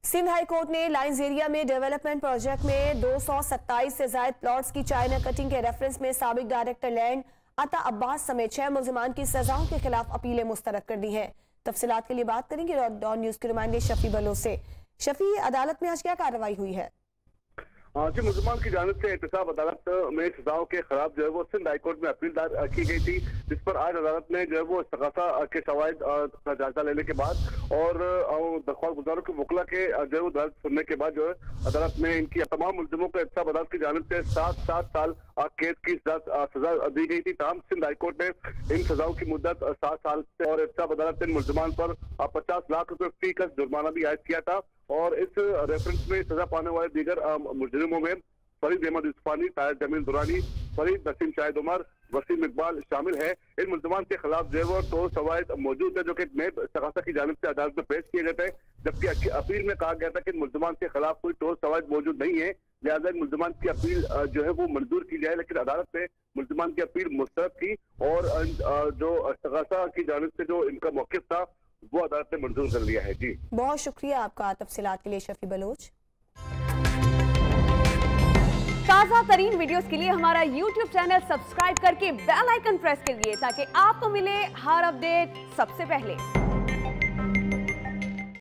Sindh high court ने lines area में development project में 227 से ज्यादा प्लॉट्स की चाइना कटिंग के रेफरेंस में साबिक डायरेक्टर लैंड अता अब्बास समेत 6 मुल्जिमान की सजाओं के खिलाफ अपीलें मुस्तरद कर दी हैं। तफसीलात के लिए बात करेंगे डॉन न्यूज के नुमाइंदे शफी बलोच से। शफी, अदालत में आज क्या कार्रवाई हुई है? जी, मुल्जिमान की जानिब से एहतसाब अदालत में सजाओं के खिलाफ जो है वो सिंध हाईकोर्ट में अपील दायर की गई थी, जिस पर आज अदालत ने जो है वो इस्तगासा के शवाहिद का जायजा लेने के बाद और दरख्वास्त गुजारों के वकला के जो है वो दर्ज सुनने के बाद जो है अदालत ने इनकी तमाम मुल्जिमों को एहतसाब अदालत की जानिब से 7 साल कैद की सजा दी गई थी। तमाम सिंध हाईकोर्ट ने इन सजाओं की मुद्दत 7 साल से और एहतसाब अदालत ने मुल्जिमान पर 50 लाख रुपए फी का जुर्माना भी आयद किया था। और इस रेफरेंस में सजा पाने वाले दीगर मुजरिमों में फरीद अहमद यूसुफानी, ताहिर जमील दुरानी, फरीद नसीम शाहिद उमर, वसीम इकबाल शामिल है। इन मुल्जिमान के खिलाफ जो है वो तो शवाहिद मौजूद है जो कि नए इस्तगासा की जानिब से अदालत में पेश किए गए थे, जबकि अपील में कहा गया था कि इन मुल्जिमान के खिलाफ कोई ठोस शवाहिद मौजूद नहीं है, लिहाजा इन मुल्जिमान की अपील जो है वो मंजूर की जाए। लेकिन अदालत ने मुल्जिमान की अपील मुस्तरद की और जो इस्तगासा की जानिब से जो इनका मौक़िफ़ था वो अदालत ने मंजूर कर लिया है। जी, बहुत शुक्रिया आपका तफसीलात के लिए शफी बलोच। ताज़ा तरीन वीडियोस के लिए हमारा YouTube चैनल सब्सक्राइब करके बेल आइकन प्रेस करिए ताकि आपको मिले हर अपडेट सबसे पहले।